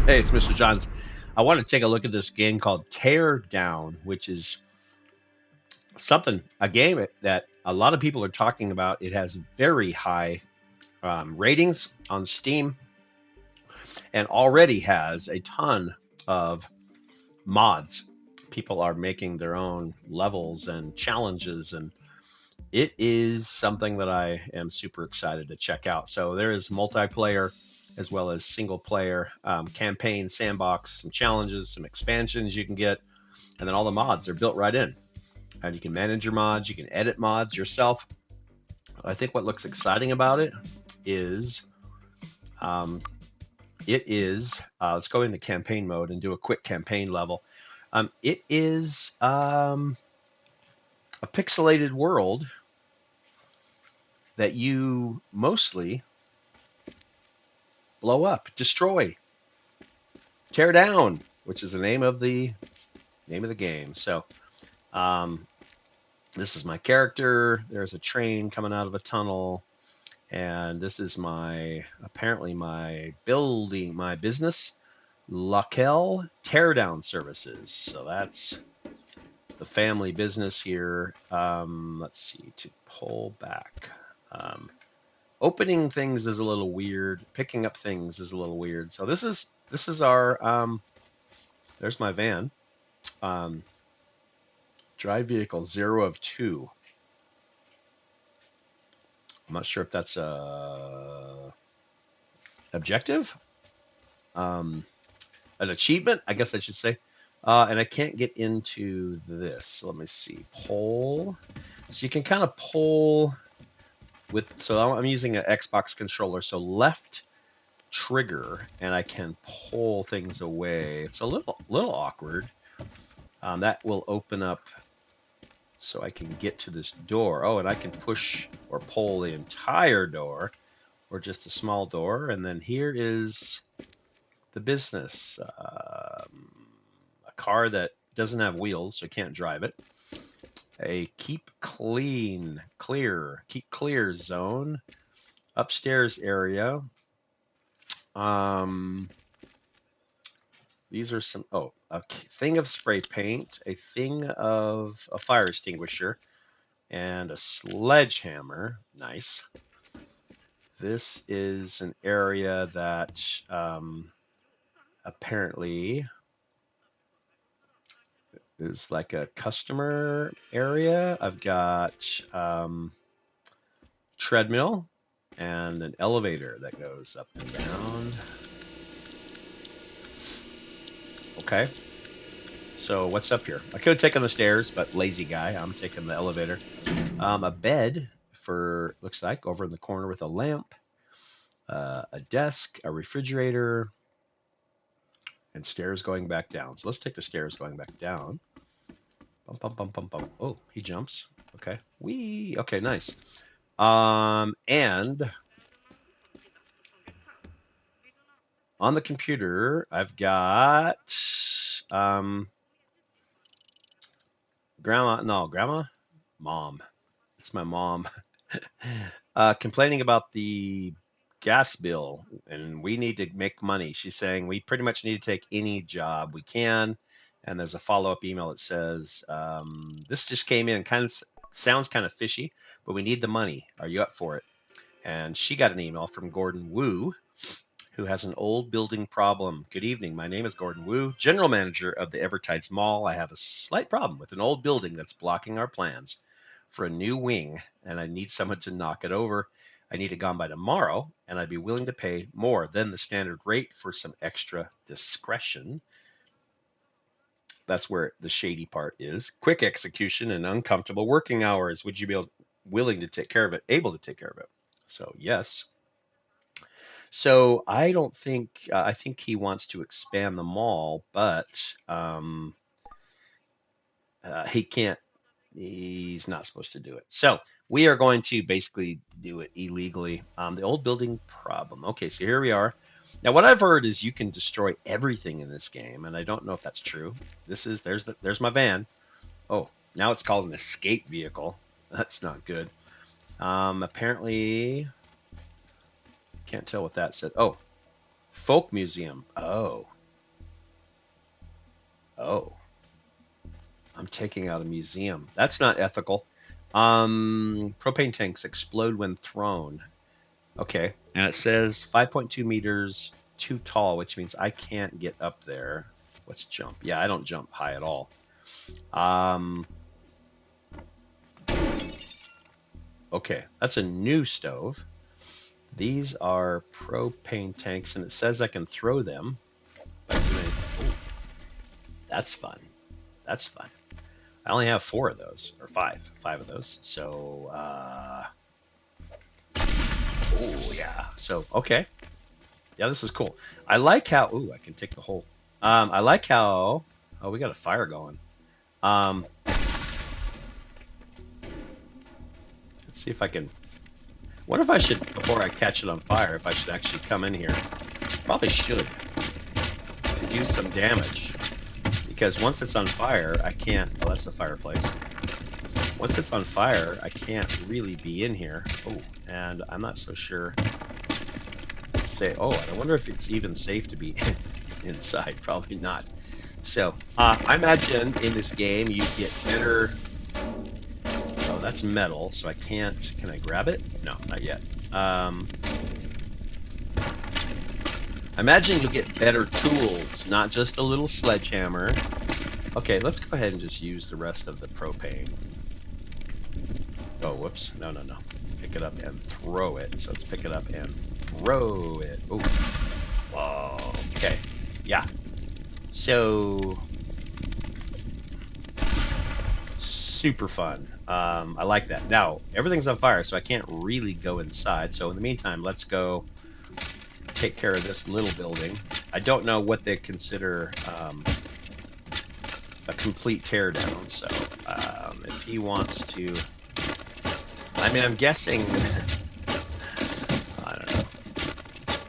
Hey, it's Mr. Johns. I want to take a look at this game called Teardown, which is a game that a lot of people are talking about. It has very high ratings on Steam and already has a ton of mods. People are making their own levels and challenges, and it is something that I am super excited to check out. So there is multiplayer as well as single player campaign, sandbox, some challenges, some expansions you can get, and then all the mods are built right in. And you can manage your mods, you can edit mods yourself. I think what looks exciting about it is um, let's go into campaign mode and do a quick campaign level. It is a pixelated world that you mostly blow up, destroy, tear down, which is the name of the game. So um, this is my character. There's a train coming out of a tunnel, and this is apparently my building, my business, Laquelle Teardown Services. So that's the family business here. Let's see, to pull back. Um, Opening things is a little weird. Picking up things is a little weird. So this is our there's my van. Um, Drive vehicle 0 of 2. I'm not sure if that's a objective, um, an achievement, I guess I should say. And I can't get into this. So let me see. Pull. So you can kind of pull So I'm using an Xbox controller. So left trigger, and I can pull things away. It's a little awkward. That will open up so I can get to this door. Oh, and I can push or pull the entire door or just a small door. And then here is the business. A car that doesn't have wheels, so you can't drive it. A keep clear zone. Upstairs area. Um, these are a thing of spray paint, a thing of a fire extinguisher, and a sledgehammer. Nice. This is an area that apparently is like a customer area. I've got treadmill and an elevator that goes up and down. Okay. So what's up here? I could have taken the stairs, but lazy guy. I'm taking the elevator. A bed looks like over in the corner with a lamp, a desk, a refrigerator, and stairs going back down. So let's take the stairs going back down. Bump, bump, bump, bump, bump. Oh, he jumps. Okay. Wee. Okay, nice. And on the computer, I've got grandma, mom. It's my mom. Complaining about the gas bill, and we need to make money. She's saying we pretty much need to take any job we can. And there's a follow-up email that says, this just came in, sounds kind of fishy, but we need the money. Are you up for it? And she got an email from Gordon Wu, who has an old building problem. Good evening. My name is Gordon Wu, general manager of the Evertides Mall. I have a slight problem with an old building that's blocking our plans for a new wing, and I need someone to knock it over. I need it gone by tomorrow, and I'd be willing to pay more than the standard rate for some extra discretion. That's where the shady part is. Quick execution and uncomfortable working hours. Would you be willing to take care of it, able to take care of it? So, yes. So I don't think I think he wants to expand the mall, but um, he can't. He's not supposed to do it. So we are going to basically do it illegally. The old building problem. Okay, so here we are. Now, what I've heard is you can destroy everything in this game, and I don't know if that's true. There's my van. Oh, now it's called an escape vehicle. That's not good. Apparently, can't tell what that said. Oh, folk museum. Oh. Oh, I'm taking out a museum. That's not ethical. Propane tanks explode when thrown. Okay, and it says 5.2 meters too tall, which means I can't get up there. Let's jump. Yeah, I don't jump high at all. Okay, that's a new stove. These are propane tanks, and it says I can throw them by doing. Oh, that's fun. That's fun. I only have 4 of those, or 5 of those. So, oh yeah. So, okay, yeah, this is cool. I like how. Ooh, I can take the whole. I like how. Oh, we got a fire going. Let's see if I can. What if I should, before I catch it on fire, if I should actually come in here? Probably should, and do some damage. Because once it's on fire, I can't. Oh, that's the fireplace. Once it's on fire, I can't really be in here. Oh, and I'm not so sure. Say, oh, I wonder if it's even safe to be inside. Probably not. So, I imagine in this game you get better. Oh, that's metal, so I can't. Can I grab it? No, not yet. I imagine you'll get better tools, not just a little sledgehammer. Okay, let's go ahead and just use the rest of the propane. Oh, whoops. No, no, no. Pick it up and throw it. So let's pick it up and throw it. Oh, whoa. Okay. Yeah. So, super fun. I like that. Now, everything's on fire, so I can't really go inside. So in the meantime, let's go take care of this little building. I don't know what they consider a complete teardown. So if he wants to, I mean, I'm guessing. I don't know.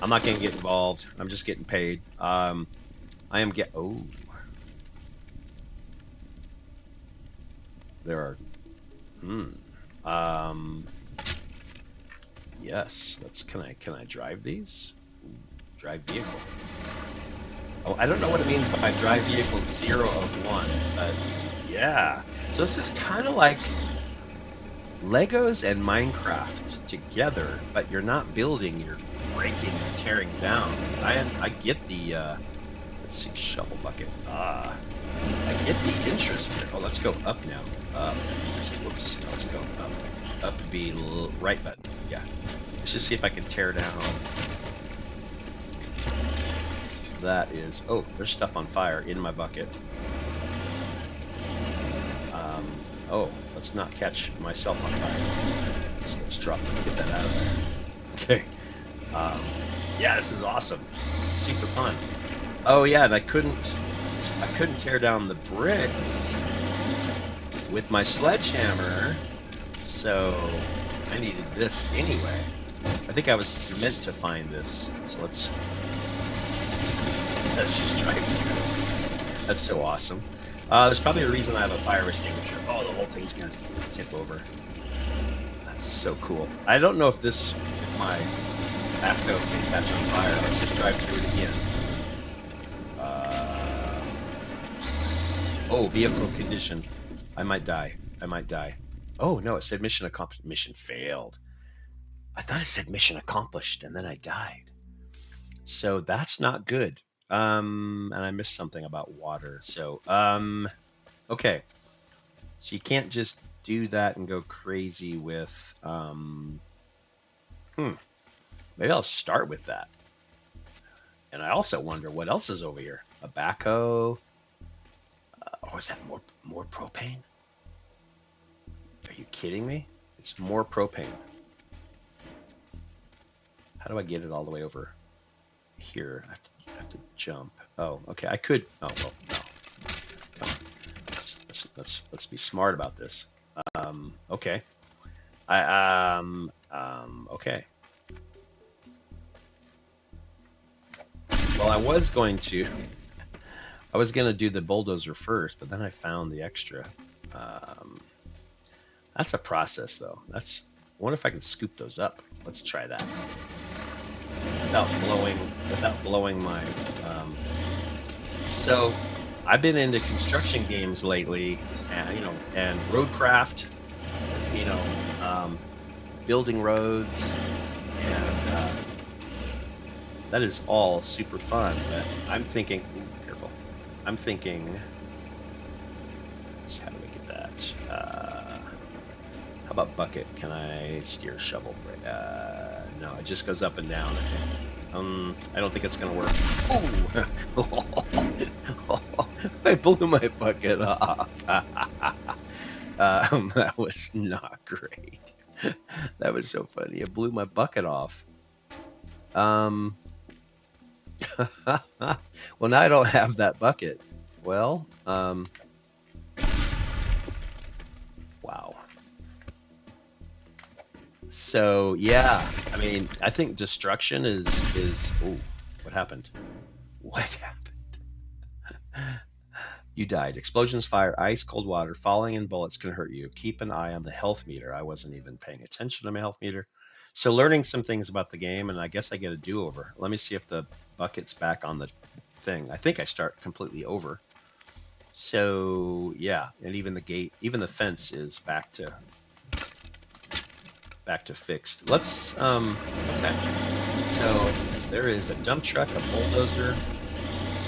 I'm not going to get involved. I'm just getting paid. I am get. Oh, there are. Hmm. Um. Yes. Let's. Can I drive these? Ooh, drive vehicle. Oh, I don't know what it means by drive vehicle 0 of 1, but yeah. So this is kind of like Legos and Minecraft together, but you're not building, you're breaking and tearing down. I get the let's see, shovel bucket. I get the interest here. Oh, let's go up now. Just whoops. Let's go up. Up would be right button. Yeah. Let's just see if I can tear down. That is. Oh, there's stuff on fire in my bucket. Oh, let's not catch myself on fire. Let's drop. Get that out of there. Okay. Um, yeah, this is awesome. Super fun. Oh yeah, and I couldn't tear down the bricks with my sledgehammer, so I needed this anyway. I think I was meant to find this, so let's just drive through. That's so awesome. There's probably a reason I have a fire extinguisher. Oh, the whole thing's gonna tip over. That's so cool. I don't know if my backhoe can catch on fire. Let's just drive through it again. Oh, vehicle condition. I might die. I might die. Oh no, it said mission accomplished. Mission failed. I thought it said mission accomplished, and then I died. So that's not good. And I missed something about water. So, okay. So you can't just do that and go crazy with. Maybe I'll start with that. And I also wonder what else is over here. A backhoe. Oh, is that more propane? Are you kidding me? It's more propane. How do I get it all the way over here? I have to jump. Oh, okay. I could. Oh well, no. Come on. Let's be smart about this. Okay. Okay. Well, I was going to do the bulldozer first, but then I found the extra. Um, that's a process, though. I wonder if I can scoop those up. Let's try that without blowing my. So I've been into construction games lately, and and roadcraft, you know, building roads, and that is all super fun. But I'm thinking, ooh, careful. I'm thinking, how do we get that? How about bucket? Can I steer shovel? No, it just goes up and down, I think. I don't think it's gonna work. Oh, I blew my bucket off. That was not great. That was so funny. It blew my bucket off. Um, well, now I don't have that bucket. Well, wow. So yeah, I mean, I think destruction is. Oh, what happened? What happened? You died. Explosions, fire, ice, cold water, falling, and bullets can hurt you. Keep an eye on the health meter. I wasn't even paying attention to my health meter. So learning some things about the game, and I guess I get a do-over. Let me see if the bucket's back on the thing. I think I start completely over. So yeah, and even the gate, even the fence is back to fixed. Let's okay. So there is a dump truck, a bulldozer,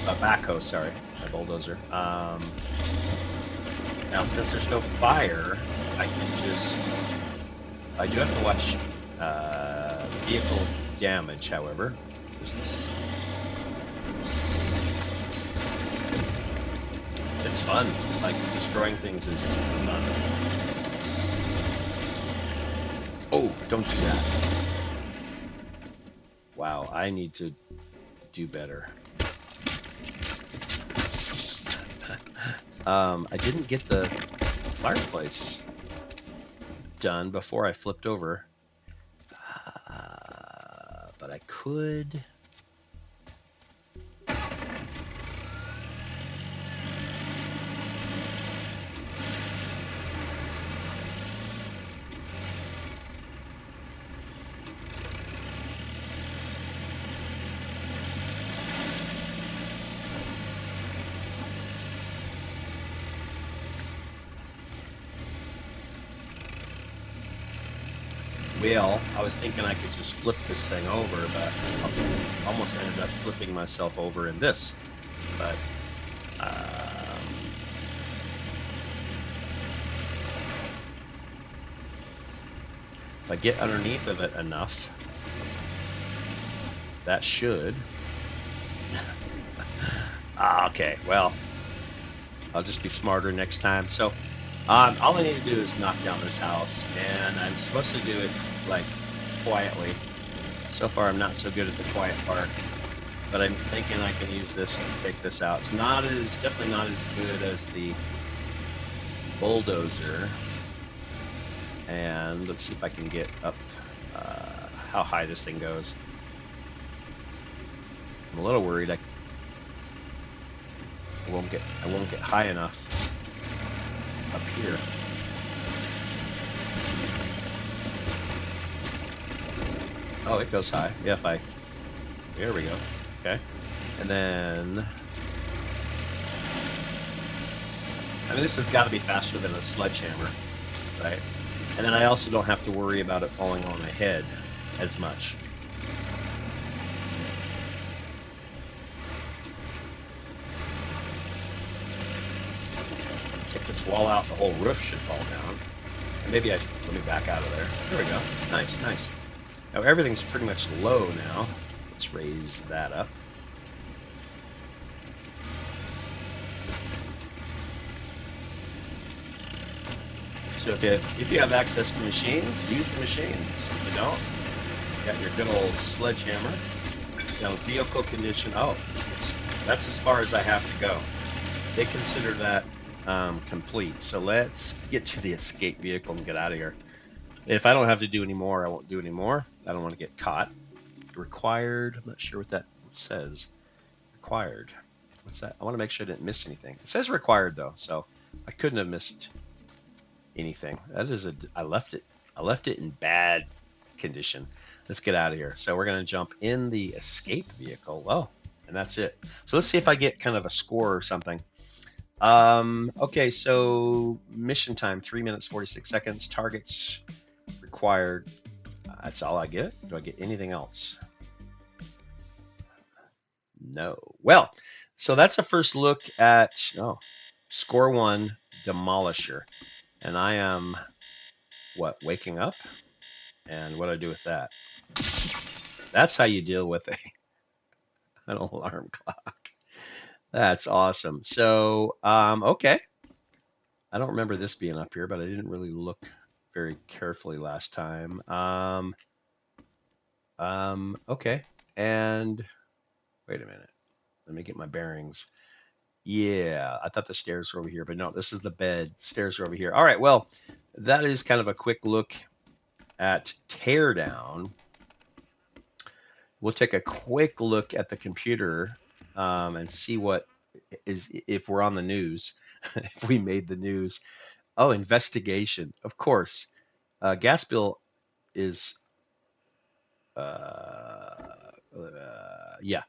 a backhoe, sorry, a bulldozer. Now since there's no fire, I can just I do have to watch vehicle damage, however. There's this. It's fun. Like destroying things is fun. Oh, don't do that. Wow, I need to do better. I didn't get the fireplace done before I flipped over, but I could. Well, I was thinking I could just flip this thing over, but I almost ended up flipping myself over in this. But if I get underneath of it enough, that should. Okay, well, I'll just be smarter next time. So, all I need to do is knock down this house, and I'm supposed to do it like quietly. So far, I'm not so good at the quiet part, but I'm thinking I can use this to take this out. It's definitely not as good as the bulldozer. And let's see if I can get up how high this thing goes. I'm a little worried I won't get high enough up here. Oh, it goes high. Yeah, there we go. Okay. And then I mean, this has got to be faster than a sledgehammer, right? And then I also don't have to worry about it falling on my head as much. Take this wall out, the whole roof should fall down. And maybe let me back out of there. There we go. Nice, nice. Now everything's pretty much low now. Let's raise that up. So if you have access to machines, use the machines. If you don't, you got your good old sledgehammer. Vehicle condition. Oh, that's as far as I have to go. They consider that complete. So let's get to the escape vehicle and get out of here. If I don't have to do any more, I won't do any more. I don't want to get caught. Required. I'm not sure what that says. Required. What's that? I want to make sure I didn't miss anything. It says required though, so I couldn't have missed anything. I left it in bad condition. Let's get out of here. So we're going to jump in the escape vehicle. Oh, and that's it. So let's see if I get kind of a score or something. Okay, so mission time 3 minutes 46 seconds. Targets required. That's all I get. Do I get anything else? No. Well, so that's a first look at score one Demolisher, and I am waking up, and what do I do with that? That's how you deal with an alarm clock. That's awesome. So, okay. I don't remember this being up here, but I didn't really look very carefully last time. Okay. And wait a minute. Let me get my bearings. Yeah, I thought the stairs were over here, but no, this is the bed. Stairs are over here. All right. Well, that is kind of a quick look at Teardown. We'll take a quick look at the computer and see what is if we're on the news, if we made the news. Oh, investigation. Of course. Gas bill is yeah.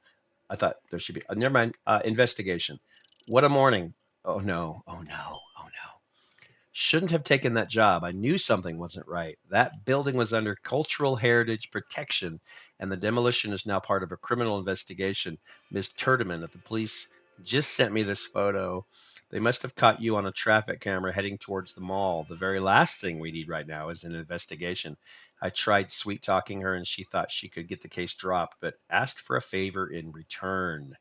I thought there should be. Never mind. Investigation. What a morning. Oh no. Oh no. Oh no. Shouldn't have taken that job. I knew something wasn't right. That building was under cultural heritage protection, and the demolition is now part of a criminal investigation. Ms. Turdeman at the police just sent me this photo. They must have caught you on a traffic camera heading towards the mall. The very last thing we need right now is an investigation. I tried sweet talking her, and she thought she could get the case dropped, but asked for a favor in return.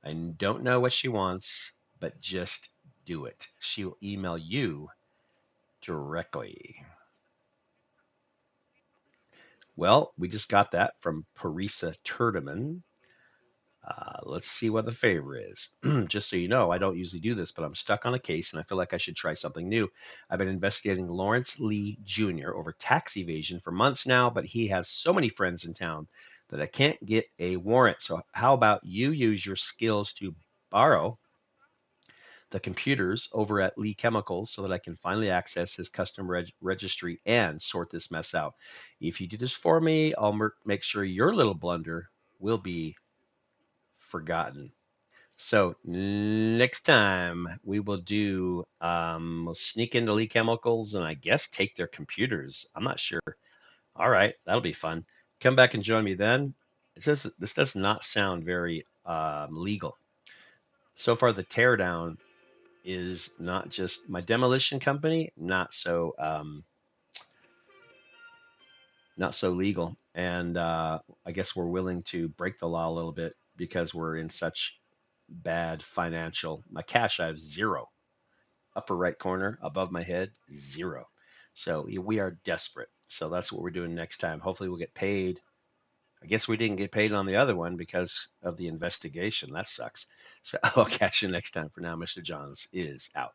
I don't know what she wants, but just do it. She'll email you directly. Well, we just got that from Parisa Turdeman. Let's see what the favor is. Just so you know, I don't usually do this, but I'm stuck on a case and I feel like I should try something new. I've been investigating Lawrence Lee Jr. over tax evasion for months now, but he has so many friends in town that I can't get a warrant. So, how about you use your skills to borrow the computers over at Lee Chemicals so that I can finally access his custom registry and sort this mess out. If you do this for me, I'll make sure your little blunder will be forgotten. So next time we will do, we'll sneak into Lee Chemicals and I guess take their computers. I'm not sure. All right, that'll be fun. Come back and join me then. It says this does not sound very legal. So far, the teardown is not just my demolition company, not so legal, and I guess we're willing to break the law a little bit because we're in such bad financial. My cash, I have zero. Upper right corner above my head, zero. So we are desperate. So that's what we're doing next time. Hopefully, we'll get paid. I guess we didn't get paid on the other one because of the investigation. That sucks. So I'll catch you next time. For now, Mr. Johns is out.